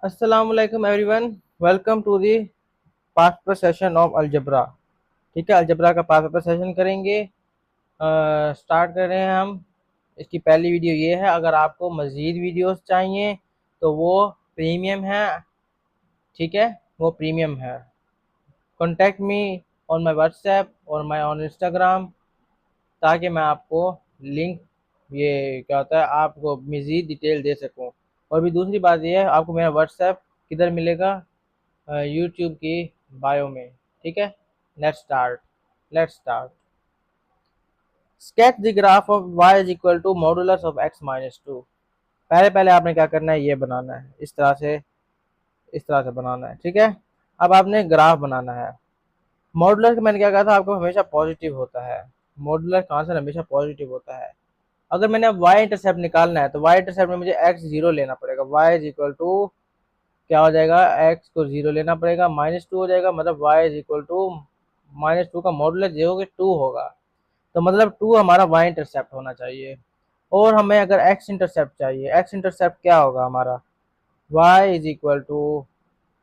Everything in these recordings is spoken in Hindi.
अस्सलाम वालेकुम everyone, welcome to the past paper session of algebra. ठीक है, अलजबरा का पास्ट पेपर सेशन करेंगे। स्टार्ट कर रहे हैं हम। इसकी पहली वीडियो ये है। अगर आपको मज़ीद वीडियोस चाहिए तो वो प्रीमियम है। ठीक है, वो प्रीमियम है। Contact me on my WhatsApp और माई ऑन इंस्टाग्राम, ताकि मैं आपको लिंक, ये क्या होता है, आपको मज़ीद डिटेल दे सकूँ। और भी दूसरी बात यह है, आपको मेरा व्हाट्सएप किधर मिलेगा? यूट्यूब की बायो में। ठीक है, let's start. Sketch the graph of y is equal to modulus of x minus two. पहले पहले आपने क्या करना है, ये बनाना है, इस तरह से बनाना है। ठीक है, अब आपने ग्राफ बनाना है। मॉडुलस मैंने क्या कहा था आपको, हमेशा पॉजिटिव होता है। मॉडुलस का आंसर हमेशा पॉजिटिव होता है। अगर मैंने अब y इंटरसेप्ट निकालना है तो y इंटरसेप्ट में मुझे x जीरो लेना पड़ेगा। y इज इक्वल टू क्या हो जाएगा, x को जीरो लेना पड़ेगा, माइनस टू हो जाएगा। मतलब y is equal to minus two का मॉडुलस जो होगा टू होगा। तो मतलब टू हमारा y इंटरसेप्ट होना चाहिए। और हमें अगर x इंटरसेप्ट चाहिए, x इंटरसेप्ट क्या होगा हमारा, y इज इक्वल टू,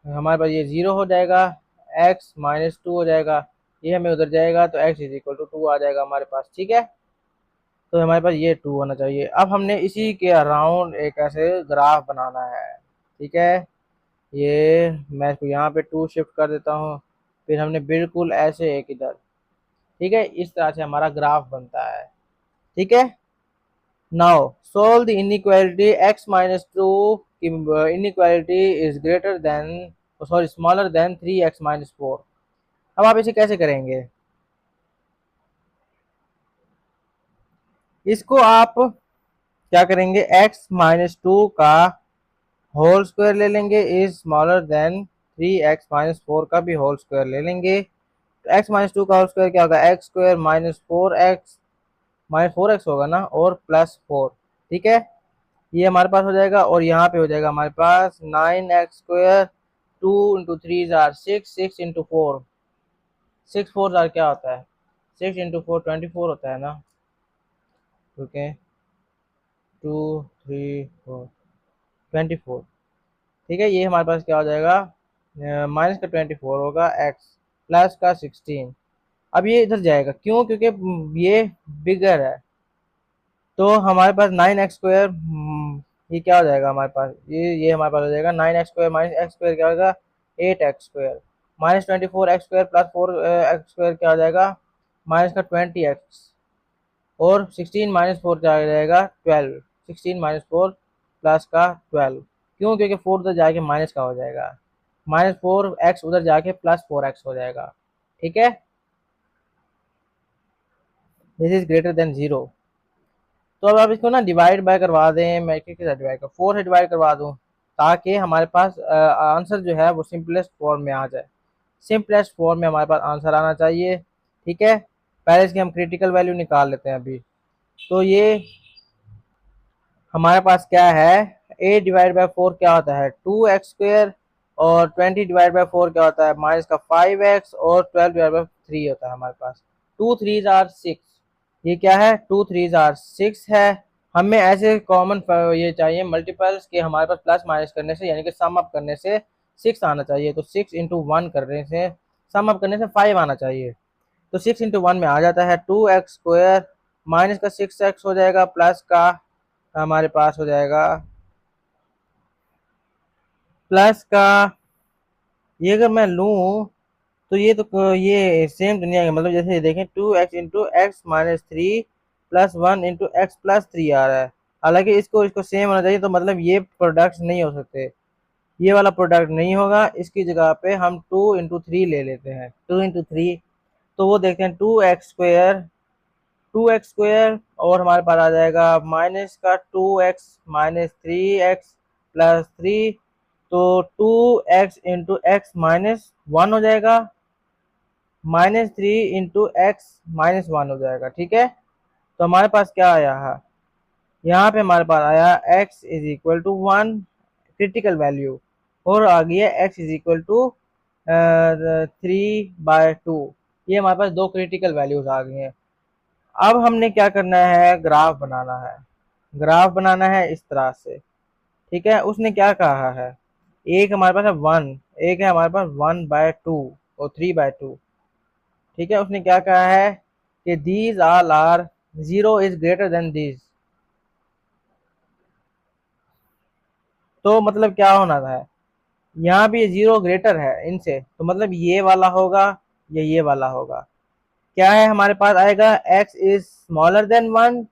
हमारे पास ये जीरो हो जाएगा, x माइनस टू हो जाएगा, ये हमें उधर जाएगा तो x is equal to two आ जाएगा हमारे पास। ठीक है, तो हमारे पास ये टू होना चाहिए। अब हमने इसी के अराउंड एक ऐसे ग्राफ बनाना है। ठीक है, ये मैं इसको यहाँ पे टू शिफ्ट कर देता हूँ, फिर हमने बिल्कुल ऐसे एक इधर। ठीक है, इस तरह से हमारा ग्राफ बनता है। ठीक है, now solve the inequality x minus to, inequality is greater then, sorry smaller than three x minus four. अब आप इसे कैसे करेंगे? इसको आप क्या करेंगे, x माइनस टू का होल स्क्वायर ले लेंगे is smaller then three x minus four का भी होल स्क्वायर ले लेंगे। तो एक्स माइनस टू का होल स्क्वायर क्या होगा, x square minus four x होगा ना, और प्लस फोर। ठीक है, ये हमारे पास हो जाएगा। और यहाँ पे हो जाएगा हमारे पास nine x square, two into three जार six, six into four, six four जार क्या होता है, सिक्स इंटू फोर 24 होता है ना। Okay, two three four 24। ठीक है, ये हमारे पास क्या हो जाएगा, माइनस का 24 होगा एक्स, प्लस का 16। अब ये इधर जाएगा, क्यों? क्योंकि ये बिगर है। तो हमारे पास नाइन एक्स स्क्वायर, ये क्या हो जाएगा हमारे पास, ये हमारे पास हो जाएगा nine x square minus x square क्या होगा, eight x square, minus 24 x square plus four x square क्या हो जाएगा, माइनस का 20 एक्स, और 16 माइनस फोर क्या हो जाएगा, 12। 16 माइनस फोर प्लस का 12। क्यों? क्योंकि फोर उधर जाके माइनस का हो जाएगा, माइनस फोर एक्स उधर जाके प्लस फोर एक्स हो जाएगा। ठीक है, this is greater than zero. तो अब आप इसको ना डिवाइड बाय करवा दें, मैं किसके साथ डिवाइड कर, फोर से डिवाइड करवा दूं, ताकि हमारे पास आंसर जो है वो सिंपलेस्ट फॉर्म में आ जाए। सिंपलेस्ट फॉर्म में हमारे पास आंसर आना चाहिए। ठीक है, पहले इसकी हम क्रिटिकल वैल्यू निकाल लेते हैं अभी। तो ये हमारे पास क्या है, ए डिवाइड बाई फोर क्या होता है, टू एक्स स्क्वायर, और 20 डिवाइड बाई फोर क्या होता है, माइनस का फाइव एक्स, और 12 डिवाइड बाई थ्री होता है हमारे पास, टू थ्री जार सिक्स। ये क्या है, टू थ्री जार सिक्स है। हमें ऐसे कॉमन ये चाहिए मल्टीपल्स के, हमारे पास प्लस माइनस करने से यानी कि सम अप करने से सिक्स आना चाहिए। तो सिक्स इंटू वन करने से, सम अप करने से फाइव आना चाहिए। तो सिक्स इंटू वन में आ जाता है टू एक्स स्क्वायर, माइनस का सिक्स एक्स हो जाएगा, प्लस का हमारे पास हो जाएगा, प्लस का, ये अगर मैं लूँ तो ये तो ये सेम दुनिया का, मतलब जैसे देखें two x into x minus three plus one into x plus three आ रहा है। हालांकि इसको इसको सेम होना चाहिए, तो मतलब ये प्रोडक्ट्स नहीं हो सकते, ये वाला प्रोडक्ट नहीं होगा। इसकी जगह पे हम टू इंटू थ्री ले लेते हैं, टू इंटू थ्री, तो वो देखते हैं टू एक्स स्क्वायर, और हमारे पास आ जाएगा माइनस का two x minus three x plus three. तो two x into x minus one हो जाएगा, minus three into x minus one हो जाएगा। ठीक है, तो हमारे पास क्या आया है, यहाँ पे हमारे पास आया x is equal to one, critical value, और आ गई है x is equal to three by two. ये हमारे पास दो क्रिटिकल वैल्यूज आ गई हैं। अब हमने क्या करना है, ग्राफ बनाना है। ग्राफ बनाना है इस तरह से। ठीक है, उसने क्या कहा है, एक हमारे पास है 1, एक है हमारे पास 1/2 और 3/2। ठीक है, उसने क्या कहा है कि these all are, zero is greater than these. तो मतलब क्या होना था, यहाँ भी जीरो ग्रेटर है इनसे, तो मतलब ये वाला होगा या ये वाला होगा। क्या है हमारे पास आएगा, x इज स्मॉलर देन 1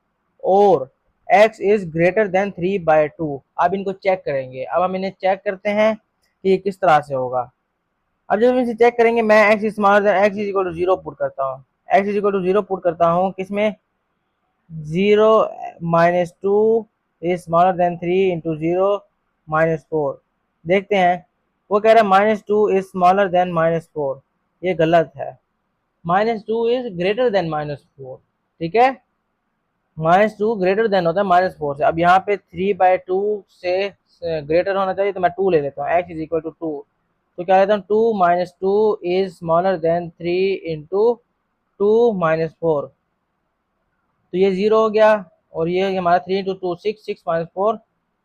और x इज ग्रेटर देन 3/2। अब इनको चेक करेंगे, अब हम इन्हें चेक करते हैं कि ये किस तरह से होगा। अब जब इसे चेक करेंगे, मैं x is smaller than x is equal to 0 put करता हूँ, x is equal to 0 put करता हूँ किसमें, 0 - 2 इज स्मॉलर देन 3 इंटू 0 - 4। देखते हैं, वो कह रहा है -2 इज स्मॉलर देन -4। ये गलत है, -2 इज ग्रेटर देन -4। ठीक है, -2 ग्रेटर देन होता है -4 से। अब यहाँ पे 3/2 से ग्रेटर होना चाहिए, तो मैं 2 ले लेता हूँ, x इज इक्वल टू 2। तो क्या लेता हूँ, 2 - 2 इज स्मॉलर देन 3 इंटू 2 - 4। तो ये 0 हो गया, और ये हमारा 3 इंटू 2 6, 6 - 4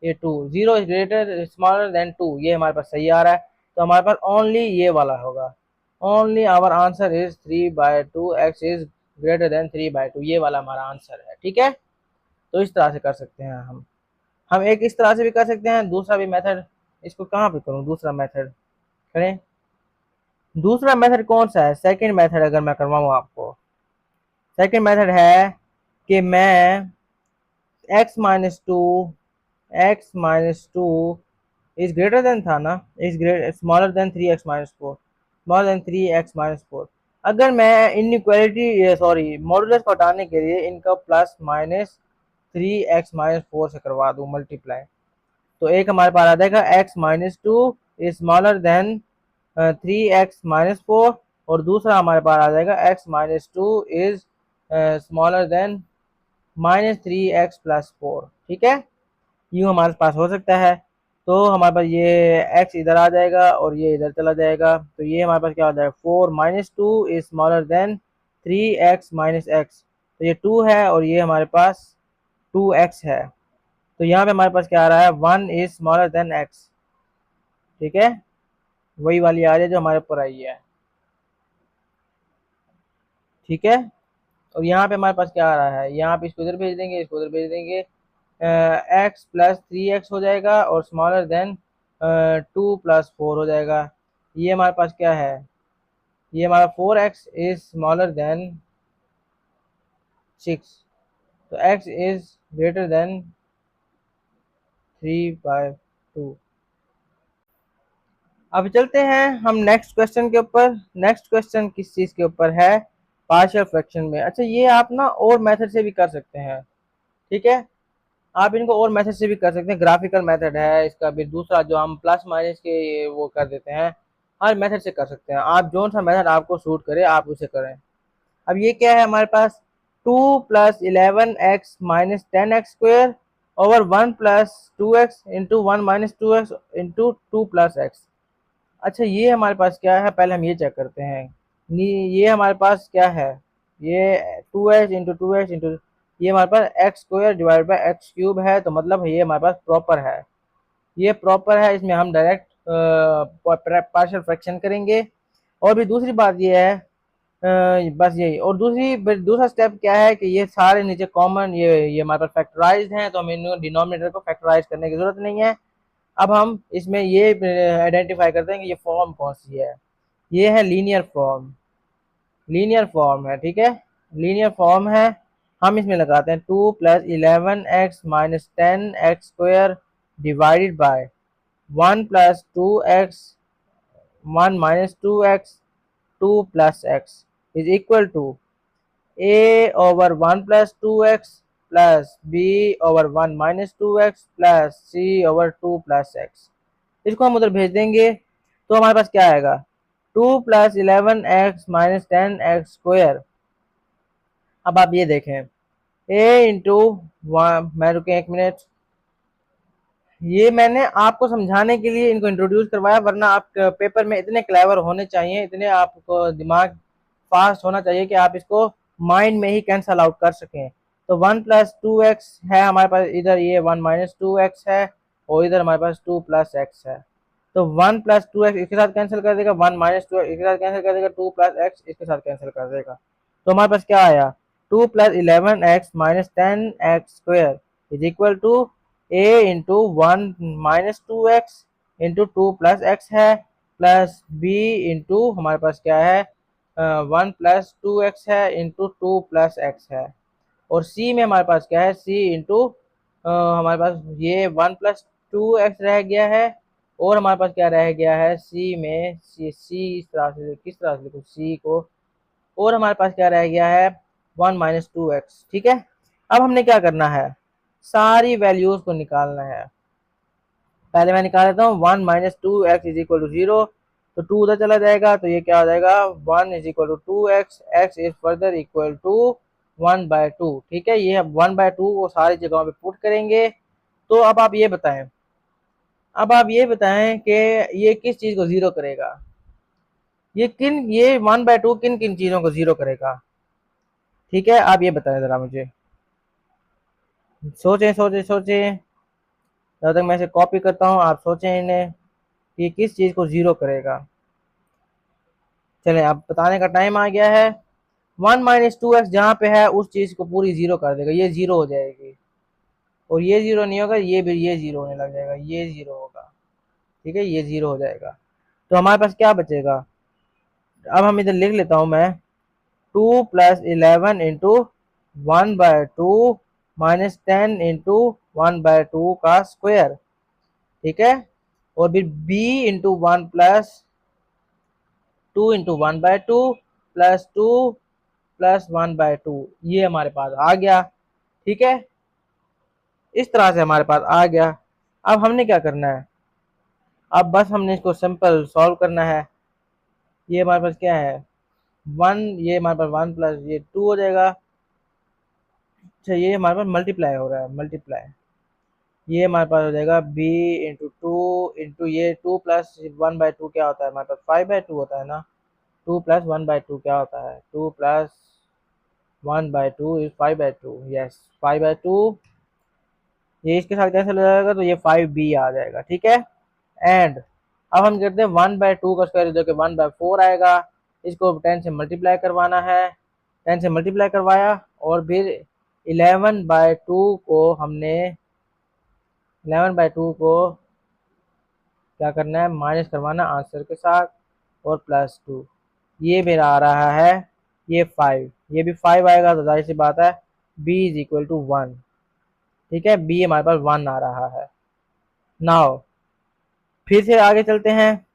ये 2। 0 इज ग्रेटर स्मॉलर देन 2, ये हमारे पास सही आ रहा है। तो हमारे पास ओनली ये वाला होगा, only our answer is 3/2, x is greater than 3/2, ये वाला हमारा आंसर है। ठीक है, तो इस तरह से कर सकते हैं हम एक इस तरह से भी कर सकते हैं, दूसरा भी मेथड। इसको कहाँ पे करूँ, दूसरा मेथड करें। दूसरा मेथड कौन सा है, सेकंड मेथड अगर मैं करवाऊँ आपको, सेकंड मेथड है कि मैं x - 2 इज ग्रेटर देन था ना, is great smaller than 3x - 4, smaller than 3x - 4। अगर मैं इनइक्वालिटी सॉरी मॉडुलस को हटाने के लिए इनका प्लस माइनस 3x - 4 से करवा दूं मल्टीप्लाई, तो एक हमारे पास आ जाएगा x - 2 is smaller then 3x - 4, और दूसरा हमारे पास आ जाएगा x - 2 is smaller then -3x + 4। ठीक है, यूँ हमारे पास हो सकता है। तो हमारे पास ये x इधर आ जाएगा और ये इधर चला जाएगा, तो ये हमारे पास क्या हो जाएगा, 4 - 2 is smaller then 3x - x। तो ये 2 है और ये हमारे पास 2x है। तो यहाँ पे हमारे पास क्या आ रहा है, 1 इज स्मॉलर देन x। ठीक है, वही वाली आ रही है जो हमारे ऊपर आई है। ठीक है, और यहाँ पे हमारे पास क्या आ रहा है, यहाँ पे इसको इधर भेज देंगे, इसको उधर भेज देंगे, x + 3x हो जाएगा और स्मॉलर देन 2 + 4 हो जाएगा। ये हमारे पास क्या है, ये हमारा 4x इज स्मॉलर देन 6, तो x इज ग्रेटर देन 3/2। अब चलते हैं हम नेक्स्ट क्वेश्चन के ऊपर। नेक्स्ट क्वेश्चन किस चीज़ के ऊपर है, पार्शियल फ्रैक्शन में। अच्छा, ये आप ना और मेथड से भी कर सकते हैं। ठीक है, आप इनको और मेथड से भी कर सकते हैं, ग्राफिकल मेथड है इसका भी, दूसरा जो हम प्लस माइनस के वो कर देते हैं, हर मेथड से कर सकते हैं आप, जो सा मेथड आपको सूट करे आप उसे करें। अब ये क्या है हमारे पास, 2 + 11x - 10x² over 1 + 2x into 1 - 2x into 2 + x। अच्छा, ये हमारे पास क्या है, पहले हम ये चेक करते हैं। ये हमारे पास क्या है, ये 2x इंटू 2x इंटू, ये हमारे पास x² डिवाइड बाई x³ है, तो मतलब ये हमारे पास प्रॉपर है, ये प्रॉपर है। इसमें हम डायरेक्ट पार्शियल फ्रैक्शन करेंगे। और भी दूसरी बात ये है, बस यही, और दूसरा स्टेप क्या है कि ये सारे नीचे कॉमन, ये हमारे पास फैक्टराइज्ड हैं, तो हमें डिनोमिनेटर को फैक्टराइज करने की जरूरत नहीं है। अब हम इसमें ये आइडेंटिफाई करते हैं कि ये फॉर्म कौन सी है, ये है लीनियर फॉर्म, लीनियर फॉर्म है। ठीक है, लीनियर फॉर्म है। हम इसमें लगाते हैं 2 + 11x - 10x² divided by 1 + 2x 1 - 2x 2 + x is equal to a over 1 + 2x plus b over 1 - 2x plus c over 2 + x। इसको हम उधर भेज देंगे, तो हमारे पास क्या आएगा, 2 + 11x - 10x²। अब आप ये देखें, a इंटू वन, मैं रुके एक मिनट, ये मैंने आपको समझाने के लिए इनको इंट्रोड्यूस करवाया, वरना आप पेपर में इतने क्लेवर होने चाहिए, इतने आपको दिमाग फास्ट होना चाहिए कि आप इसको माइंड में ही कैंसल आउट कर सकें। तो 1 + 2x है हमारे पास, इधर ये 1 - 2x है और इधर हमारे पास 2 + x है। तो 1 प्लस टू एक्स इसके साथ कैंसिल कर देगा, 1 माइनस टू एक्स इसके साथ कैंसिल कर देगा, 2 प्लस एक्स इसके साथ कैंसिल कर देगा। तो हमारे पास क्या आया, 2 plus 11x minus 10x square is equal to a into 1 minus 2x into 2 plus x है, प्लस b इंटू हमारे पास क्या है 1 प्लस 2x है इंटू 2 प्लस एक्स है, और c में हमारे पास क्या है c इंटू हमारे पास ये 1 प्लस 2x रह गया है, और हमारे पास क्या रह गया है c में c इस तरह से किस तरह से लिखूं c को, और हमारे पास क्या रह गया है 1 माइनस 2x। ठीक है, अब हमने क्या करना है, सारी वैल्यूज को निकालना है। पहले मैं निकाल लेता हूँ 1 minus two x is equal to 0, तो 2 उधर चला जाएगा, तो ये क्या हो जाएगा 1 is equal to 2x, x is further equal to 1/2। ठीक है, ये 1/2 को सारी जगहों पे पुट करेंगे। तो अब आप ये बताएं, अब आप ये बताएं कि ये किस चीज को जीरो करेगा, ये 1/2 किन किन चीजों को जीरो करेगा। ठीक है, आप ये बताएं जरा मुझे, सोचें सोचें सोचें, जब तक मैं इसे कॉपी करता हूँ आप सोचें इन्हें कि किस चीज को जीरो करेगा। चलें अब बताने का टाइम आ गया है। 1 माइनस टू एक्स जहाँ पे है उस चीज को पूरी जीरो कर देगा, ये जीरो हो जाएगी, और ये जीरो नहीं होगा, ये भी ये जीरो होने लग जाएगा, ये जीरो होगा। ठीक है, ये जीरो हो जाएगा, तो हमारे पास क्या बचेगा, अब हम इधर लिख लेता हूँ मैं 2 प्लस 11 इंटू 1/2 माइनस 10 इंटू 1/2 का स्क्वायर। ठीक है, और फिर b into 1 plus 2 into 1/2 plus 2 plus 1/2, ये हमारे पास आ गया। ठीक है, इस तरह से हमारे पास आ गया। अब हमने क्या करना है, अब बस हमने इसको सिंपल सॉल्व करना है। ये हमारे पास क्या है 1, ये हमारे पास 1 प्लस ये 2 हो जाएगा। अच्छा, ये हमारे पास मल्टीप्लाई हो रहा है, मल्टीप्लाई, ये हमारे पास हो जाएगा b इंटू टू इंटू ये 2 प्लस 1/2 क्या होता है हमारे पास 5/2 होता है ना, 2 प्लस 1/2 क्या होता है 2 प्लस 1/2 इज 5/2, यस 5/2, ये इसके साथ कैंसिल हो जाएगा तो ये 5b आ जाएगा। ठीक है, एंड अब हम करते हैं 1/2 का स्क्वायर जो कि 1/4 आएगा, इसको 10 से मल्टीप्लाई करवाना है, 10 से मल्टीप्लाई करवाया, और फिर 11/2 को हमने 11/2 को क्या करना है माइनस करवाना आंसर के साथ, और प्लस 2, ये मेरा आ रहा है ये 5, ये भी 5 आएगा, तो जाहिर सी बात है b इज इक्वल टू 1। ठीक है, b हमारे पास 1 आ रहा है। नाउ फिर से आगे चलते हैं,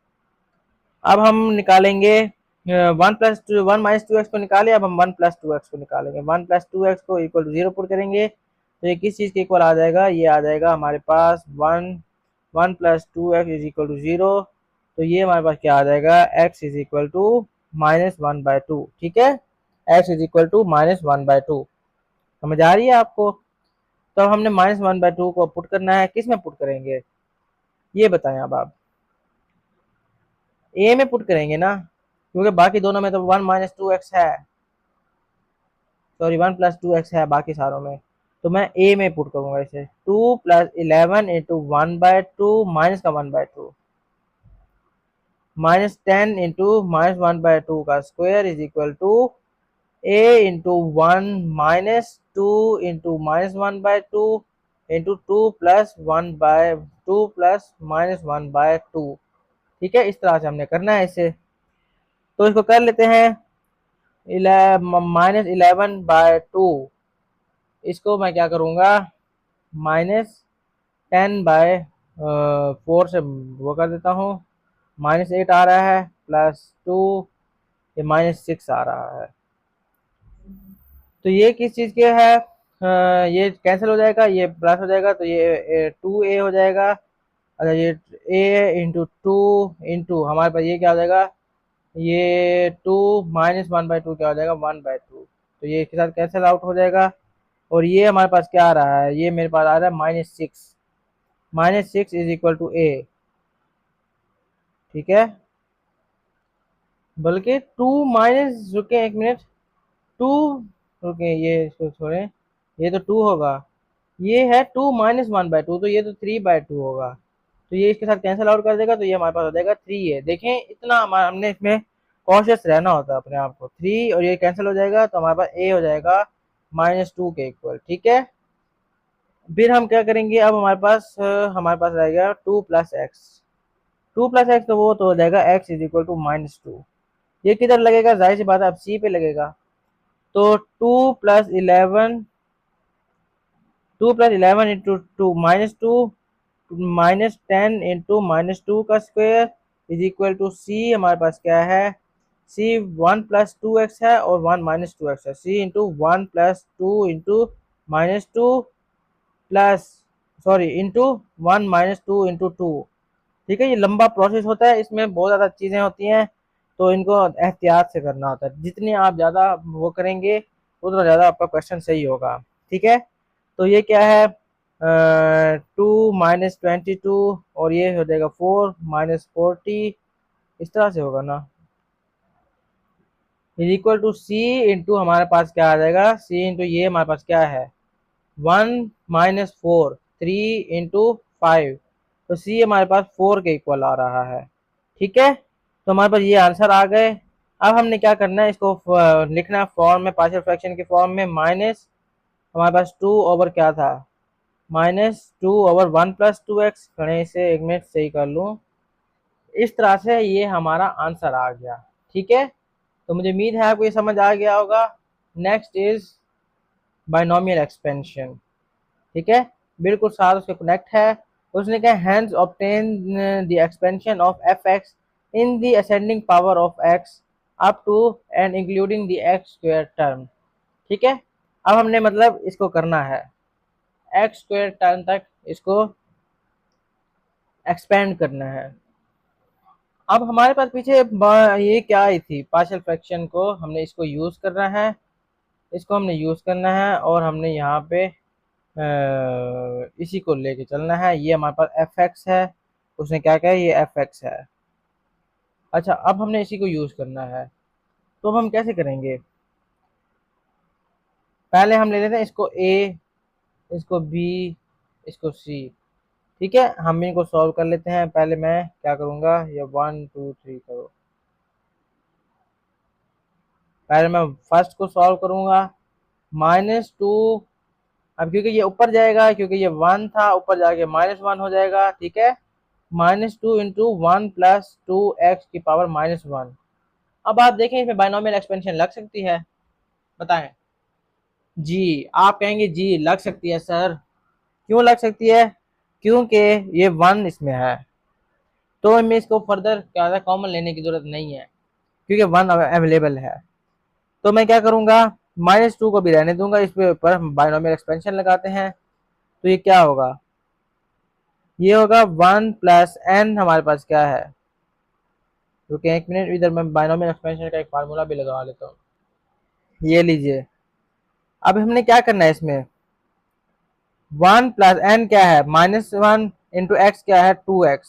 अब हम निकालेंगे 1 माइनस टू एक्स को निकाले, अब हम 1 प्लस 2x को निकालेंगे। 1 प्लस 2x को इक्वल टू 0 पुट करेंगे, तो ये किस चीज़ के इक्वल आ जाएगा, ये आ जाएगा हमारे पास 1 plus 2x is equal to 0, तो ये हमारे पास क्या आ जाएगा x इज इक्वल टू -1/2। ठीक है, x इज इक्वल टू -1/2, समझ आ रही है आपको। तो अब हमने -1/2 को पुट करना है, किस में पुट करेंगे ये बताएं अब आप, a में पुट करेंगे ना, क्योंकि बाकी दोनों में तो 1 माइनस 2x है, सॉरी 1 प्लस 2x है बाकी सारों में, तो मैं a में पुट करूंगा इसे 2 प्लस 11 इंटू 1/2 माइनस का 1/2 माइनस 10 इंटू -1/2 का square is equal to a into 1 minus 2 into -1/2 into 2 plus 1/2 plus -1/2। ठीक है, इस तरह से हमने करना है इसे, तो इसको कर लेते हैं -11/2, इसको मैं क्या करूँगा -10/4 से वो कर देता हूँ, -8 आ रहा है प्लस 2, ये -6 आ रहा है। तो ये किस चीज़ के है ये कैंसिल हो जाएगा, ये प्लस हो जाएगा, तो ये 2a हो जाएगा। अच्छा, ये a इंटू टू इंटू हमारे पास ये क्या हो जाएगा, ये 2 -1/2 क्या हो जाएगा 1/2, तो ये इसके साथ कैंसिल आउट हो जाएगा, और ये हमारे पास क्या आ रहा है, ये मेरे पास आ रहा है -6 इज इक्वल टू a। ठीक है, बल्कि 2 माइनस रुके एक मिनट, 2 रुके, ये इसको छोड़ें, ये तो 2 होगा, ये है 2 -1/2, तो ये तो 3/2 होगा, तो ये इसके साथ कैंसिल आउट कर देगा, तो ये हमारे पास हो जाएगा 3a। देखें इतना हमने इसमें कॉशियस रहना होता है अपने आप को। 3 और ये कैंसिल हो जाएगा तो हमारे पास a हो जाएगा -2 के इक्वल। ठीक है, फिर हम क्या करेंगे, अब हमारे पास रहेगा 2 + x। 2 + x तो वो तो हो जाएगा x इज इक्वल टू -2। ये किधर लगेगा, जाहिर सी बात है अब c पे लगेगा। तो 2 + 11 इंटू टू -2 -10 इंटू -2 का square is equal to c। हमारे पास क्या है, c 1 + 2x है और 1 - 2x है। c into 1 + 2 into -2 plus sorry into 1 - 2 into 2। ठीक है, ये लंबा प्रोसेस होता है, इसमें बहुत ज़्यादा चीज़ें होती हैं, तो इनको एहतियात से करना होता है। जितनी आप ज़्यादा वो करेंगे उतना ज़्यादा आपका क्वेश्चन सही होगा। ठीक है, तो ये क्या है, 2 - 22 और ये हो जाएगा 4 - 40, इस तरह से होगा ना, is equal to c into हमारे पास क्या आ जाएगा, सी इंटू ये हमारे पास क्या है 1 - 4 3 इंटू 5, तो सी हमारे पास 4 के इक्वल आ रहा है। ठीक है, तो हमारे पास ये आंसर आ गए। अब हमने क्या करना है, इसको लिखना है फॉर्म में, पार्शियल फ्रैक्शन के फॉर्म में। माइनस हमारे पास 2 ओवर क्या था, -2 ओवर 1 + 2x। खड़े इसे एक मिनट सही कर लूँ, इस तरह से ये हमारा आंसर आ गया। ठीक है, तो मुझे उम्मीद है आपको ये समझ आ गया होगा। Next is binomial expansion. ठीक है, बिल्कुल साथ उसके कनेक्ट है। उसने कहा hence obtain the expansion of f x in the ascending power of x up to and including the x square term. ठीक है, अब हमने मतलब इसको करना है एक्स स्क्वायर टर्म तक, इसको एक्सपेंड करना है। अब हमारे पास पीछे ये क्या आई थी, पार्शियल फ्रैक्शन को हमने इसको यूज़ करना है, इसको हमने यूज़ करना है और हमने यहाँ पे इसी को लेके चलना है। ये हमारे पास एफ एक्स है, उसने क्या कहा ये एफ एक्स है। अच्छा, अब हमने इसी को यूज़ करना है, तो अब हम कैसे करेंगे, पहले हम ले लेते हैं इसको ए, इसको बी, इसको सी। ठीक है, हम इनको सॉल्व कर लेते हैं। पहले मैं क्या करूँगा, ये 1 2 3 करो, पहले मैं फर्स्ट को सॉल्व करूँगा। -2, अब क्योंकि ये ऊपर जाएगा, क्योंकि ये 1 था, ऊपर जाके -1 हो जाएगा। ठीक है, -2 इंटू 1 + 2x की पावर -1। अब आप देखें इसमें बाइनोमियल एक्सपेंशन लग सकती है, बताएं जी। आप कहेंगे जी लग सकती है सर, क्यों लग सकती है, क्योंकि ये 1 इसमें है, तो हमें इसको फर्दर क्या है कॉमन लेने की जरूरत नहीं है, क्योंकि 1 अवेलेबल है। तो मैं क्या करूंगा, -2 को भी रहने दूंगा, इस पे ऊपर हम बाइनोमियल एक्सपेंशन लगाते हैं। तो ये क्या होगा, ये होगा 1 + n, हमारे पास क्या है, क्योंकि एक मिनट इधर मैं बाइनोमियल एक्सपेंशन का एक फार्मूला भी लगा लेता हूँ। ये लीजिए, अब हमने क्या करना है इसमें, 1 + n क्या है -1 इंटू एक्स क्या है 2x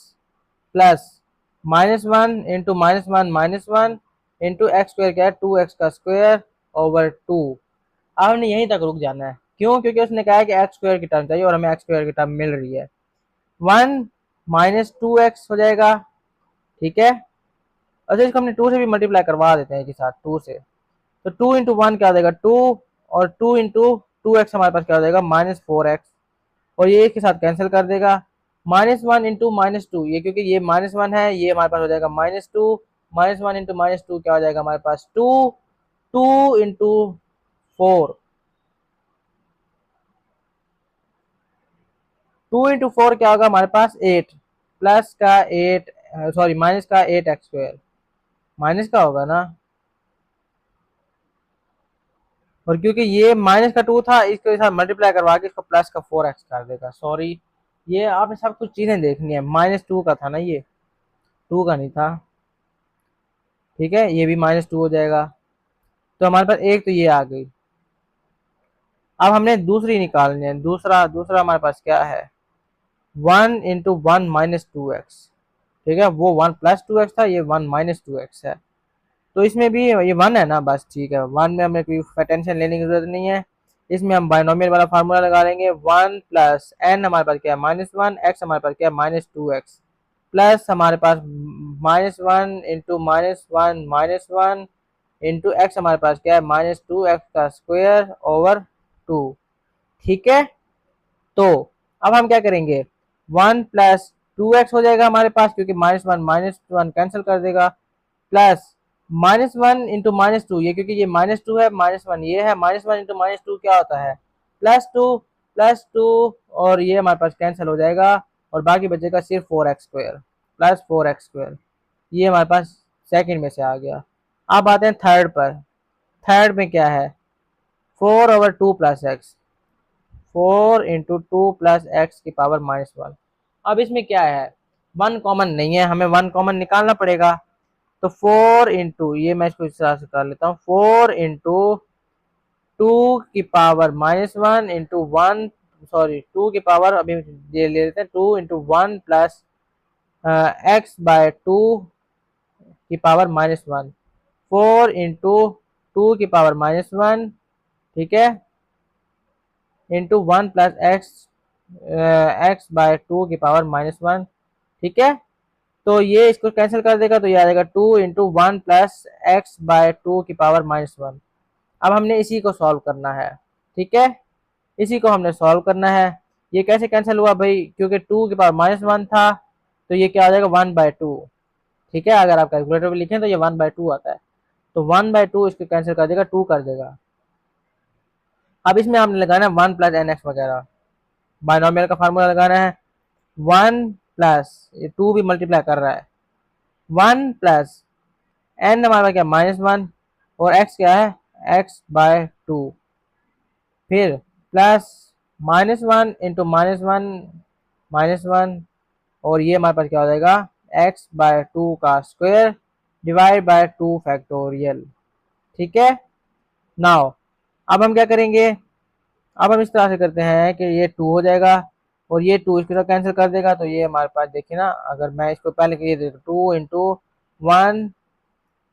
plus -1 into -1 into x square क्या है 2x का स्क्वायर ओवर 2। अब हमने यहीं तक रुक जाना है, क्यों, क्योंकि उसने कहा है कि एक्स स्क्वायर की टर्म चाहिए और हमें एक्स स्क्वायर की टर्म मिल रही है। 1 - 2x हो जाएगा। ठीक है, अच्छा इसको हमने 2 से भी मल्टीप्लाई करवा देते हैं एक साथ 2 से, तो 2 इंटू 1 क्या हो जाएगा 2, और 2 इंटू 2x हमारे पास क्या हो जाएगा -4x, और ये इसके साथ कैंसिल कर देगा। -1 इंटू -2, ये क्योंकि ये -1 है, ये हमारे पास हो जाएगा -2, -1 इंटू -2 क्या हो जाएगा हमारे पास 2, 2 इंटू 4, 2 इंटू 4 क्या होगा हमारे पास 8, प्लस का 8 सॉरी माइनस का 8x स्क्वायर, माइनस का होगा ना, और क्योंकि ये -2 था, इसके साथ मल्टीप्लाई करवा के इसको प्लस का 4x कर देगा। सॉरी, ये आपने सब कुछ चीज़ें देखनी है, -2 का था ना, ये 2 का नहीं था। ठीक है, ये भी -2 हो जाएगा, तो हमारे पास एक तो ये आ गई। अब हमने दूसरी निकालनी है, दूसरा दूसरा हमारे पास क्या है 1 इंटू 1 -2x। ठीक है, वो 1 + 2x था, ये 1 -2x है, तो इसमें भी ये 1 है ना, बस ठीक है, 1 में हमें कोई टेंशन लेने की जरूरत नहीं है। इसमें हम बाइनोमियल वाला फार्मूला लगा लेंगे। 1 प्लस एन हमारे पास क्या है -1, एक्स हमारे पास क्या है -2x, प्लस हमारे पास -1 इंटू -1 इंटू एक्स हमारे पास क्या है -2x का स्क्वायर ओवर 2। ठीक है, तो अब हम क्या करेंगे, 1 प्लस 2x हो जाएगा हमारे पास, क्योंकि -1 कैंसिल कर देगा, प्लस -1 इंटू -2, ये क्योंकि ये -2 है, -1 ये है, -1 इंटू -2 क्या होता है +2 और ये हमारे पास कैंसिल हो जाएगा और बाकी बचेगा सिर्फ 4x square plus 4x square. ये हमारे पास सेकंड में से आ गया। अब आते हैं थर्ड पर। थर्ड में क्या है, 4/2 plus x, 4 into 2 plus x की पावर -1। अब इसमें क्या है, 1 कॉमन नहीं है, हमें 1 कॉमन निकालना पड़ेगा। तो 4 इंटू, ये मैं इसको इस तरह से कर लेता हूँ, 4 इंटू 2 की पावर -1 इंटू 1, सॉरी 2 की पावर अभी ये ले लेते हैं, 2 इंटू 1 प्लस एक्स बाय 2 की पावर -1, 4 इंटू 2 की पावर -1, ठीक है, इंटू 1 प्लस एक्स बाय 2 की पावर -1। ठीक है, तो ये इसको कैंसिल कर देगा, तो ये आ जाएगा 2 इंटू 1 प्लस एक्स बाय 2 की पावर -1। अब हमने इसी को सॉल्व करना है। ठीक है, इसी को हमने सॉल्व करना है। ये कैसे कैंसिल हुआ भाई, क्योंकि 2 की पावर -1 था, तो ये क्या आ जाएगा 1/2। ठीक है, अगर आप कैलकुलेटर में लिखें तो ये 1/2 आता है, तो 1/2 इसको कैंसिल कर देगा, 2 कर देगा। अब इसमें हमने लगाना है 1 प्लस एन एक्स वगैरह, बाइनोमियल का फार्मूला लगाना है। 1 प्लस, ये 2 भी मल्टीप्लाई कर रहा है, 1 प्लस एन हमारा क्या -1 और एक्स क्या है x/2, फिर प्लस -1 इंटू -1 और ये हमारे पास क्या हो जाएगा x/2 का स्क्वायर डिवाइड बाय 2 फैक्टोरियल। ठीक है, नाउ अब हम क्या करेंगे, अब हम इस तरह से करते हैं कि ये 2 हो जाएगा और ये 2 इसके साथ कैंसिल कर देगा, तो ये हमारे पास देखिए ना, अगर मैं इसको पहले ये दे 2 इंटू 1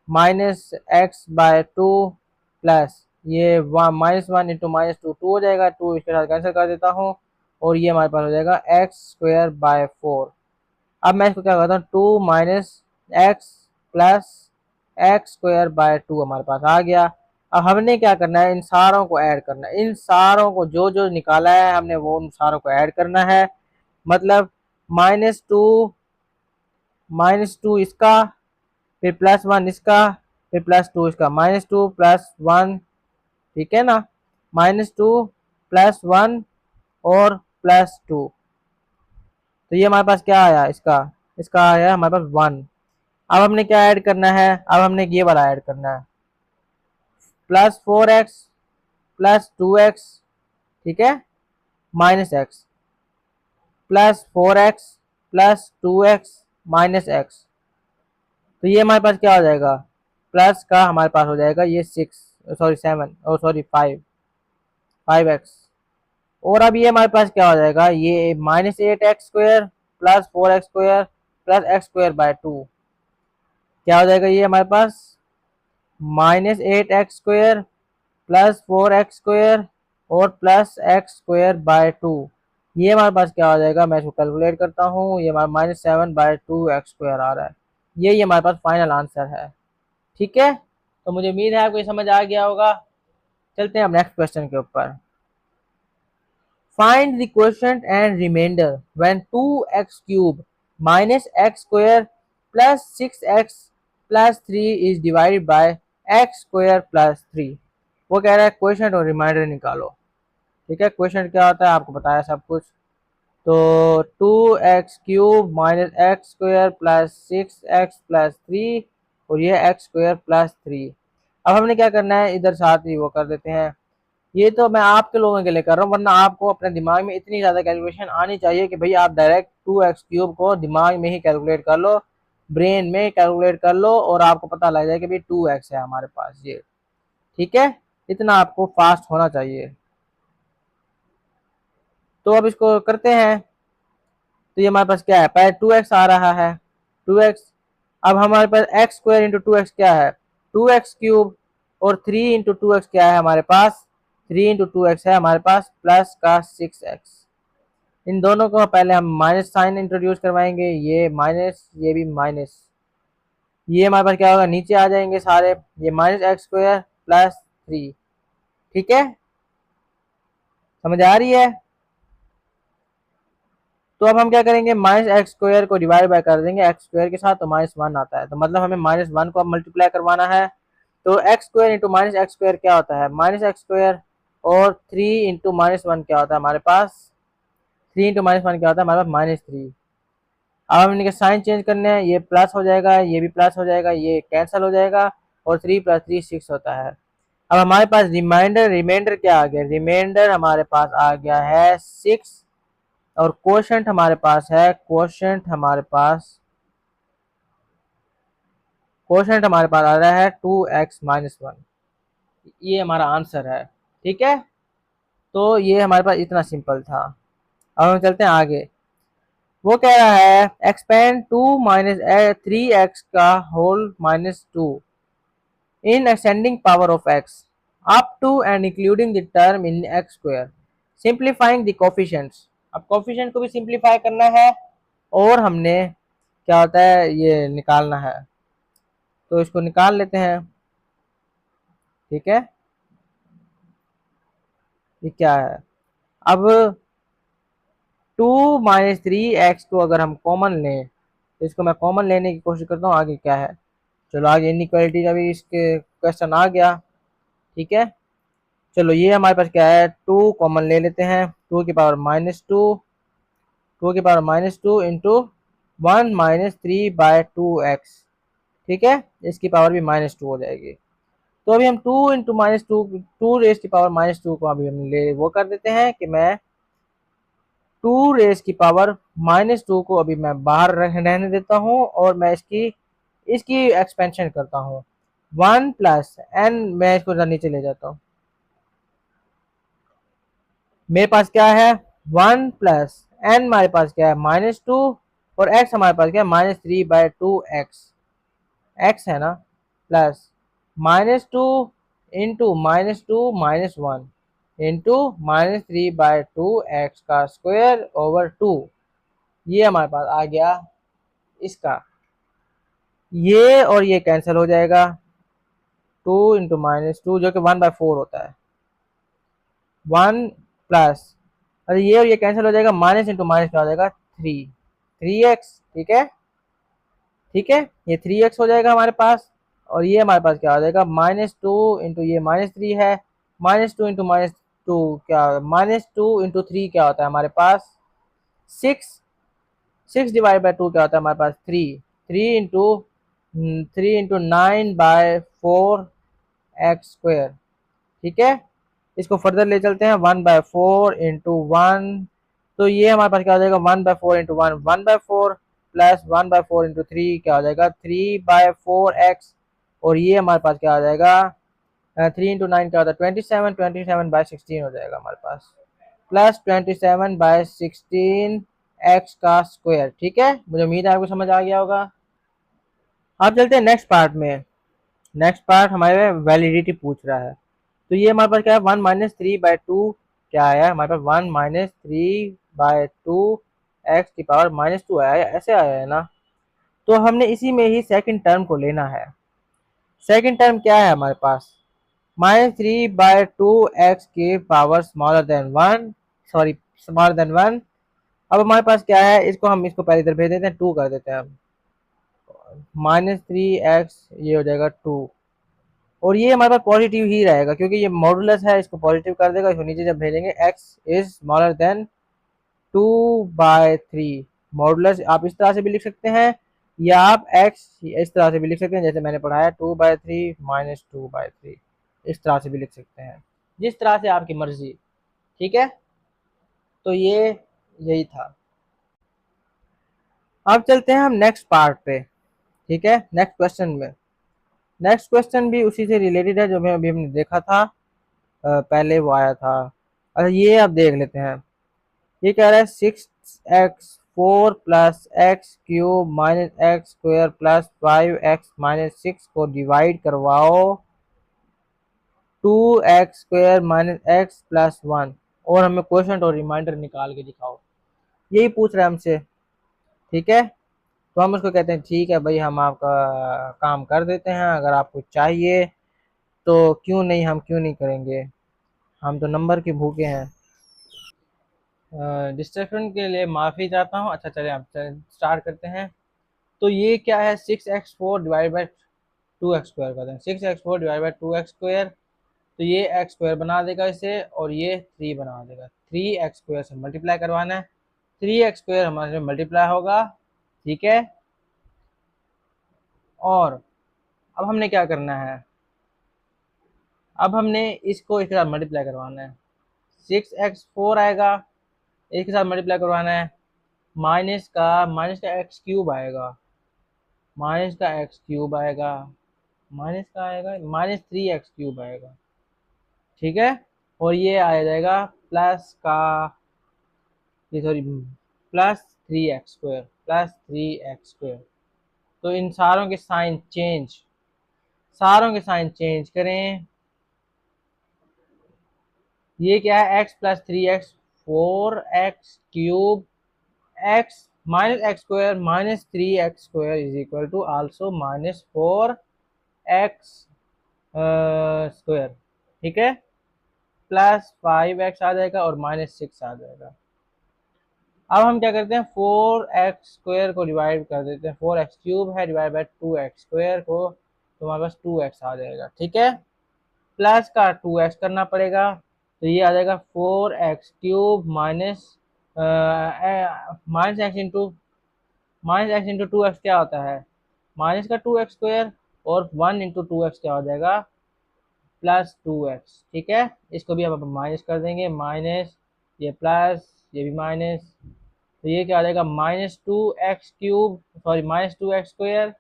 माइनस x/2 प्लस ये -1 इंटू -2 2 हो जाएगा, 2 इसके साथ कैंसिल कर देता हूँ और ये हमारे पास हो जाएगा x²/4। अब मैं इसको क्या करता हूँ, 2 माइनस एक्स प्लस x²/2 हमारे पास आ गया। अब हमने क्या करना है, इन सारों को ऐड करना है, इन सारों को जो जो निकाला है हमने वो उन सारों को ऐड करना है। मतलब -2 इसका, फिर +1 इसका, फिर +2 इसका, -2 +1, ठीक है ना, -2 +1 और +2, तो ये हमारे पास क्या आया, इसका इसका आया हमारे पास 1। अब हमने क्या ऐड करना है, अब हमने ये वाला ऐड करना है, +4x +2x, ठीक है, -x, +4x +2x -x, तो ये हमारे पास क्या हो जाएगा, प्लस का हमारे पास हो जाएगा ये 7 और सॉरी 5x, और अब ये हमारे पास क्या हो जाएगा, ये -8x² +4x² x²/2 क्या हो जाएगा, ये हमारे पास -8x² +4x² और +x²/2, ये हमारे पास क्या हो जाएगा, मैं इसको कैलकुलेट करता हूँ, ये हमारा -7/2x² आ रहा है। ये हमारे पास फाइनल आंसर है। ठीक है, तो मुझे उम्मीद है आपको ये समझ आ गया होगा। चलते हैं अब नेक्स्ट क्वेश्चन के ऊपर। Find the quotient and remainder when 2x³ -x² +6x +3 is divided by x² +3। वो कह रहा है क्वोशिएंट और रिमाइंडर निकालो। ठीक है, क्वोशिएंट क्या होता है आपको बताया सब कुछ। तो 2x³ -x² +6x +3 और ये x² +3। अब हमने क्या करना है, इधर साथ ही वो कर देते हैं। ये तो मैं आपके लोगों के लिए कर रहा हूँ, वरना आपको अपने दिमाग में इतनी ज़्यादा कैलकुलेशन आनी चाहिए कि भाई आप डायरेक्ट 2x³ को दिमाग में ही कैलकुलेट कर लो, ब्रेन में कैलकुलेट कर लो और आपको पता लग जाए कि भाई 2x है हमारे पास ये। ठीक है, इतना आपको फास्ट होना चाहिए। तो अब इसको करते हैं, तो ये हमारे पास क्या है, पहले 2x आ रहा है, 2x। अब हमारे पास x² इंटू 2x क्या है, 2x³ और 3 इंटू 2x क्या है हमारे पास 3 × 2x है हमारे पास प्लस का 6x। इन दोनों को पहले हम माइनस साइन इंट्रोड्यूस करवाएंगे, ये माइनस ये भी माइनस, ये हमारे पास क्या होगा नीचे आ जाएंगे सारे, ये -x² प्लस 3। ठीक है, समझ आ रही है। तो अब हम क्या करेंगे, -x² को डिवाइड बाय कर देंगे x² के साथ, तो -1 आता है। तो मतलब हमें -1 को अब मल्टीप्लाई करवाना है। तो x² इंटू -x² क्या होता है -x², और 3 इंटू -1 क्या होता है हमारे पास, 3 इंटू -1 क्या होता है हमारे पास -3। अब हम इनके साइन चेंज करने हैं, ये प्लस हो जाएगा, ये भी प्लस हो जाएगा, ये कैंसिल हो जाएगा, और 3 + 3 6 होता है। अब हमारे पास रिमाइंडर क्या आ गया, रिमाइंडर हमारे पास आ गया है 6, और कोशेंट हमारे पास है, कोशेंट हमारे पास आ रहा है 2x - 1। ये हमारा आंसर है। ठीक है, तो ये हमारे पास इतना सिंपल था। अब हम चलते हैं आगे। वो कह रहा है एक्सपेंड 2 - 3x का whole -2 in ascending power of x up to and including the term in x², simplifying the coefficients। अब कोफिशिएंट को भी सिंप्लीफाई करना है, और हमने क्या होता है ये निकालना है, तो इसको निकाल लेते हैं। ठीक है, ये क्या है, अब 2 - 3x को अगर हम कॉमन लें, तो इसको मैं कॉमन लेने की कोशिश करता हूँ, आगे क्या है। चलो आगे इनइक्वालिटी का भी इसके क्वेश्चन आ गया। ठीक है, चलो ये हमारे पास क्या है, 2 कॉमन ले लेते हैं, 2 की पावर -2, 2 की पावर -2 इंटू 1 - 3/2x। ठीक है, इसकी पावर भी -2 हो जाएगी। तो अभी हम 2 इंटू -2, 2 रेज की पावर -2 को अभी हम ले वो कर देते हैं कि मैं 2 रेज की पावर -2 को अभी मैं बाहर रहने देता हूँ, और मैं इसकी इसकी एक्सपेंशन करता हूँ। 1 + n, मैं इसको नीचे ले जाता हूँ, मेरे पास क्या है 1 + n, हमारे पास क्या है -2, और x हमारे पास क्या है -3/2x, x है ना, प्लस -2 इंटू -2 -1 इंटू -3/2x का स्क्वायर ओवर 2। ये हमारे पास आ गया इसका, ये और ये कैंसिल हो जाएगा, 2 इंटू -2 जो कि 1/4 होता है, 1 प्लस, अरे ये और ये कैंसिल हो जाएगा, माइनस इंटू माइनस क्या हो जाएगा 3x। ठीक है, ठीक है, ये 3x हो जाएगा हमारे पास, और ये हमारे पास क्या हो जाएगा -2 इंटू ये -3 है, -2 इंटू -2 क्या, -2 इंटू 3 क्या होता है हमारे पास 6, 6/2 क्या होता है हमारे पास 3, 3 इंटू 9/4x²। ठीक है, इसको फर्दर ले चलते हैं, 1/4 इंटू 1, तो ये हमारे पास क्या हो जाएगा 1/4 इंटू 1 1/4, प्लस 1/4 इंटू 3 क्या हो जाएगा 3/4x, और ये हमारे पास क्या आ जाएगा 3 इंटू 9 क्या होता है 27 हो जाएगा हमारे पास, प्लस 27/16 x का स्क्वायर। ठीक है, मुझे उम्मीद है आपको समझ आ गया होगा। अब चलते हैं नेक्स्ट पार्ट में। नेक्स्ट पार्ट हमारे वैलिडिटी पूछ रहा है, तो ये हमारे पास क्या है 1 - 3/2 क्या आया हमारे पास 1 - 3/2 x की पावर -2 आया है, ऐसे आया है ना। तो हमने इसी में ही सेकंड टर्म को लेना है। सेकंड टर्म क्या है हमारे पास -3/2 x की power smaller than 1, sorry smaller than 1। अब हमारे पास क्या है, इसको पहले इधर भेज देते हैं, 2 कर देते हैं हम, -3x ये हो जाएगा 2, और ये हमारे पास पॉजिटिव ही रहेगा क्योंकि ये मॉडुलस है, इसको पॉजिटिव कर देगा, इसको नीचे जब भेजेंगे x is smaller then 2/3। Modulus आप इस तरह से भी लिख सकते हैं, या आप x इस तरह से भी लिख सकते हैं, जैसे मैंने पढ़ाया 2/3 - 2/3, इस तरह से भी लिख सकते हैं, जिस तरह से आपकी मर्जी। ठीक है, तो ये यही था। अब चलते हैं हम नेक्स्ट पार्ट पे। ठीक है, नेक्स्ट क्वेश्चन में, नेक्स्ट क्वेश्चन भी उसी से रिलेटेड है जो मैं अभी हमने देखा था, पहले वो आया था। अच्छा ये आप देख लेते हैं, ये कह रहा है 6x4 + x³ - x² + 5x - 6 को डिवाइड करवाओ 2x² माइनस एक्स प्लस 1, और हमें क्वेश्चन और रिमाइंडर निकाल के दिखाओ, यही पूछ रहे हैं हमसे। ठीक है, तो हम उसको कहते हैं ठीक है भाई, हम आपका काम कर देते हैं, अगर आपको चाहिए तो क्यों नहीं, हम क्यों नहीं करेंगे, हम तो नंबर के भूखे हैं। डिस्ट्रैक्शन के लिए माफ़ी चाहता हूँ। अच्छा चलिए, हम स्टार्ट करते हैं। तो ये क्या है, 6x4 डिवाइड बाई 2x² करते हैं, 6x4 डिवाइड बाई 2x², तो ये x² बना देगा इसे, और ये 3 बना देगा। 3x² से मल्टीप्लाई करवाना है, 3x² हमारे मल्टीप्लाई होगा। ठीक है, और अब हमने क्या करना है, अब हमने इसको इसके साथ मल्टीप्लाई करवाना है। 6x4 आएगा, इसके साथ मल्टीप्लाई करवाना है, माइनस का एक्स क्यूब आएगा, माइनस का एक्स क्यूब आएगा, माइनस का आएगा -3x³ आएगा। ठीक है, और ये आ जाएगा प्लस का, ये सॉरी, +3x², +3x²। तो इन सारों के साइन चेंज, सारों के साइन चेंज करें। ये क्या है, x + 3x, 4x³ x -x² -3x² is equal to also -4x²। ठीक है, +5x आ जाएगा और -6 आ जाएगा। अब हम क्या करते हैं, 4x² को डिवाइड कर देते हैं, 4x³ है डिवाइड बाई 2x² को, तो हमारे पास 2x आ जाएगा। ठीक है, प्लस का 2x करना पड़ेगा, तो ये आ जाएगा 4x³ minus x into 2x क्या होता है, माइनस का 2x², और 1 इंटू 2x क्या हो जाएगा, +2x। ठीक है, इसको भी अब माइनस कर देंगे, माइनस, ये प्लस, ये भी माइनस, तो ये क्या आ जाएगा, -2x³, सॉरी -2x²,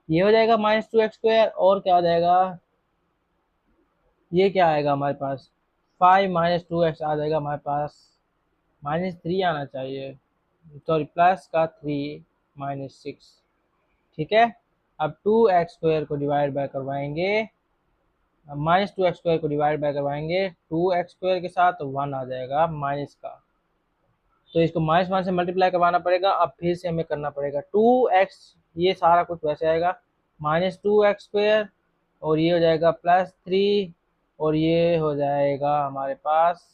ये हो जाएगा -2x², और क्या हो जाएगा, ये क्या आएगा हमारे पास, 5 -2x आ जाएगा हमारे पास, -3 आना चाहिए, सॉरी प्लस का 3 -6। ठीक है, अब 2x² को डिवाइड बाय करवाएंगे, -2x² को डिवाइड बाय करवाएंगे 2x² के साथ, तो 1 आ जाएगा माइनस का, तो इसको -1 से मल्टीप्लाई करवाना पड़ेगा। अब फिर से हमें करना पड़ेगा 2x, ये सारा कुछ वैसे आएगा, -2x², और ये हो जाएगा +3, और ये हो जाएगा हमारे पास,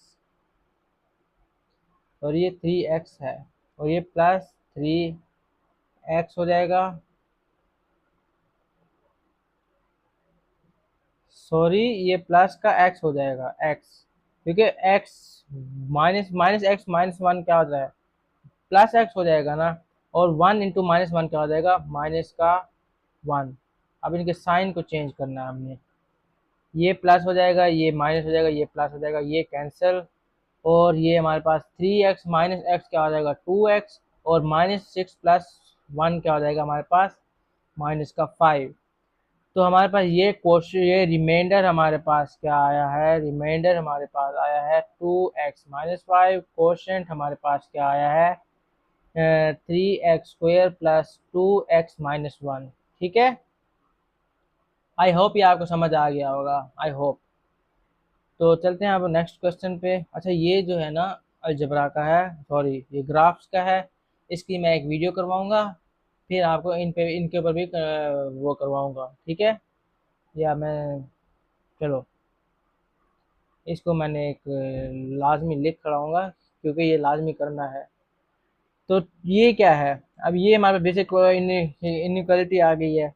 और ये 3x है, और ये +3x हो जाएगा, सॉरी ये प्लस का x हो जाएगा, x, क्योंकि x माइनस एक्स -1 क्या होता है, प्लस एक्स हो जाएगा ना, और 1 इंटू -1 क्या हो जाएगा, -1। अब इनके साइन को चेंज करना है हमने, ये प्लस हो जाएगा, ये माइनस हो जाएगा, ये प्लस हो जाएगा, ये कैंसिल, और ये हमारे पास 3x माइनस एक्स क्या हो जाएगा, 2x, और -6 + 1 क्या हो जाएगा हमारे पास, -5। तो हमारे पास ये क्वेश्चन, ये रिमाइंडर हमारे पास क्या आया है, रिमाइंडर हमारे पास आया है 2x-5, क्वोशंट हमारे पास क्या आया है, 3x² + 2x-1। ठीक है, आई होप ये आपको समझ आ गया होगा, आई होप। तो चलते हैं अब नेक्स्ट क्वेश्चन पे। अच्छा, ये जो है ना अलजबरा का है, सॉरी ये ग्राफ्स का है, इसकी मैं एक वीडियो करवाऊंगा, फिर आपको इनके ऊपर भी वो करवाऊंगा। ठीक है, या मैं, चलो इसको मैंने एक लाजमी लिख कराऊंगा, क्योंकि ये लाजमी करना है। तो ये क्या है, अब ये हमारे बेसिक इनइक्वालिटी आ गई है,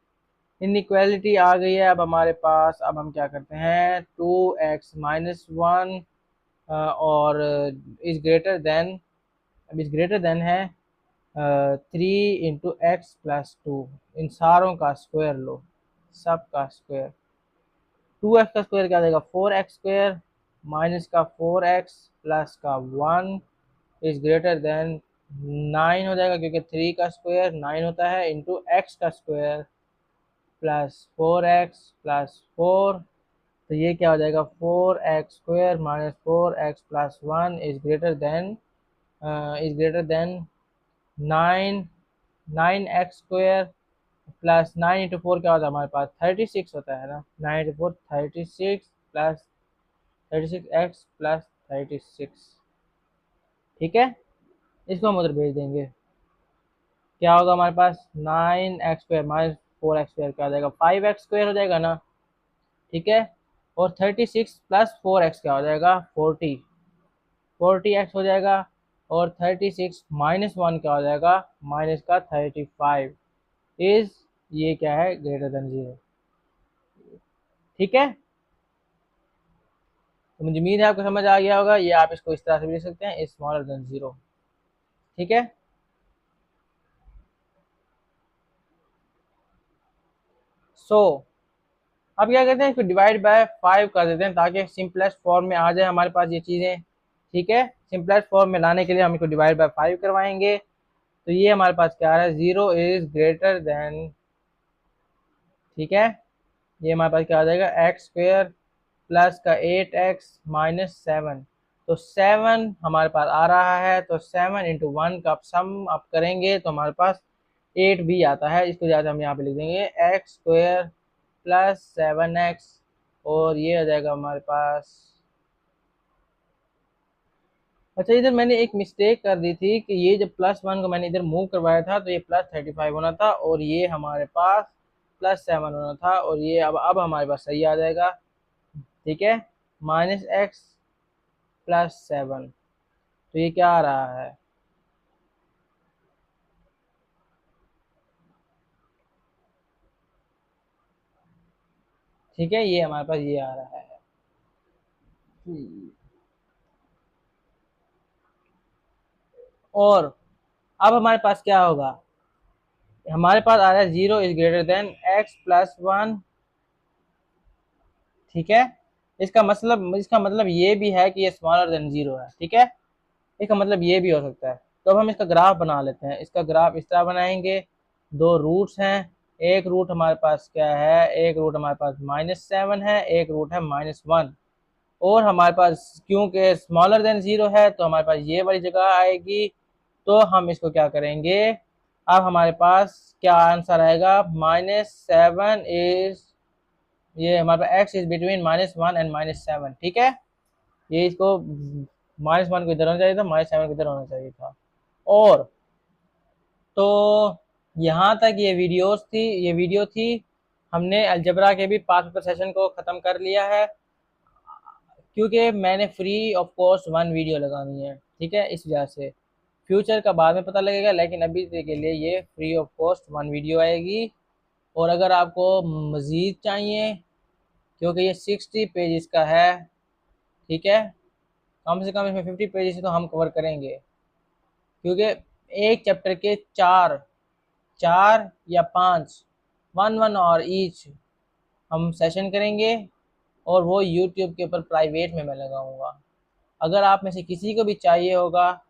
इनइक्वालिटी आ गई है। अब हमारे पास, अब हम क्या करते हैं, 2x-1 और इज ग्रेटर देन, अब इज ग्रेटर देन है 3 × x + 2, इन सारों का स्क्वायर लो, सब का स्क्वायर। 2x का स्क्वायर क्या आ जाएगा, 4x² माइनस का 4x प्लस का 1 इज ग्रेटर देन 9 हो जाएगा, क्योंकि 3 का स्क्वायर 9 होता है, इंटू x का स्क्वायर प्लस 4x प्लस 4, तो ये क्या हो जाएगा, 4x² minus 4x plus 1 is greater then 9, 9x² plus 9 into 4 क्या होता है हमारे पास, 36 होता है ना, 9 इंटू 4 36 प्लस 36x प्लस 36, ठीक है। इसको हम उधर भेज देंगे। क्या होगा हमारे पास 9x² माइनस 4x² क्या हो जाएगा 5x² हो जाएगा ना, ठीक है। और 36 प्लस 4x क्या हो जाएगा 40x हो जाएगा। और 36 माइनस 1 क्या हो जाएगा माइनस का 35 इज, ये क्या है ग्रेटर देन 0, ठीक है। तो मुझे उम्मीद है आपको समझ आ गया होगा। ये आप इसको इस तरह से भी लिख सकते हैं स्मॉलर देन 0, ठीक है। सो अब क्या करते हैं, इसको डिवाइड बाय 5 कर देते हैं ताकि सिंपलेस्ट फॉर्म में आ जाए हमारे पास ये चीज़ें, ठीक है। सिंपलेस्ट फॉर्म में लाने के लिए हम इसको डिवाइड बाय 5 करवाएंगे। तो ये हमारे पास क्या है 0 इज ग्रेटर देन, ठीक है। ये हमारे पास क्या आ जाएगा x² प्लस का 8x माइनस 7। तो 7 हमारे पास आ रहा है, तो 7 इंटू 1 का सम आप करेंगे तो हमारे पास 8 भी आता है। इसको ज़्यादा हम यहाँ पे लिख देंगे x² प्लस 7x, और ये आ जाएगा हमारे पास। अच्छा, इधर मैंने एक मिस्टेक कर दी थी कि ये जब +1 को मैंने इधर मूव करवाया था तो ये +35 होना था, और ये हमारे पास +7 होना था, और ये अब हमारे पास सही आ जाएगा, ठीक है। -x प्लस 7, तो ये क्या आ रहा है, ठीक है। ये हमारे पास ये आ रहा है। और अब हमारे पास क्या होगा, हमारे पास आ रहा है 0 is greater then x plus 1, ठीक है। इसका मतलब ये भी है कि ये स्मॉलर देन 0 है, ठीक है। इसका मतलब ये भी हो सकता है। तो अब हम इसका ग्राफ बना लेते हैं। इसका ग्राफ इस तरह बनाएंगे, दो रूट्स हैं, एक रूट हमारे पास क्या है, एक रूट हमारे पास -7 है, एक रूट है -1। और हमारे पास क्योंकि स्मॉलर देन 0 है तो हमारे पास ये वाली जगह आएगी। तो हम इसको क्या करेंगे, अब हमारे पास क्या आंसर आएगा, -7 इज, ये हमारे पास x इज बिटवीन -1 एंड -7, ठीक है। ये इसको -1 को इधर होना चाहिए था, -7 को इधर होना चाहिए था। और तो यहाँ तक ये वीडियो थी। हमने अलजबरा के भी 5 पेपर सेशन को ख़त्म कर लिया है, क्योंकि मैंने फ्री ऑफ कॉस्ट 1 वीडियो लगानी है, ठीक है। इस वजह से फ्यूचर का बाद में पता लगेगा, लेकिन अभी के लिए ये फ्री ऑफ कॉस्ट 1 वीडियो आएगी। और अगर आपको मज़ीद चाहिए, क्योंकि ये 60 पेजेस का है, ठीक है, कम से कम इसमें 50 पेजेस तो हम कवर करेंगे, क्योंकि एक चैप्टर के 4 4 या 5 1 और ईच हम सेशन करेंगे, और वो यूट्यूब के ऊपर प्राइवेट में मैं लगाऊंगा। अगर आप में से किसी को भी चाहिए होगा,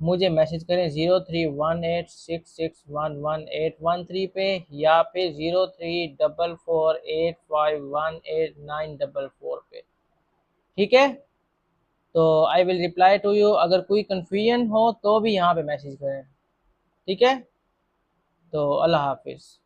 मुझे मैसेज करें 0318661113 पे, या फिर 0344851894 पे, ठीक है। तो I will reply to you. अगर कोई कन्फ्यूजन हो तो भी यहाँ पे मैसेज करें, ठीक है। तो अल्लाह हाफिज़।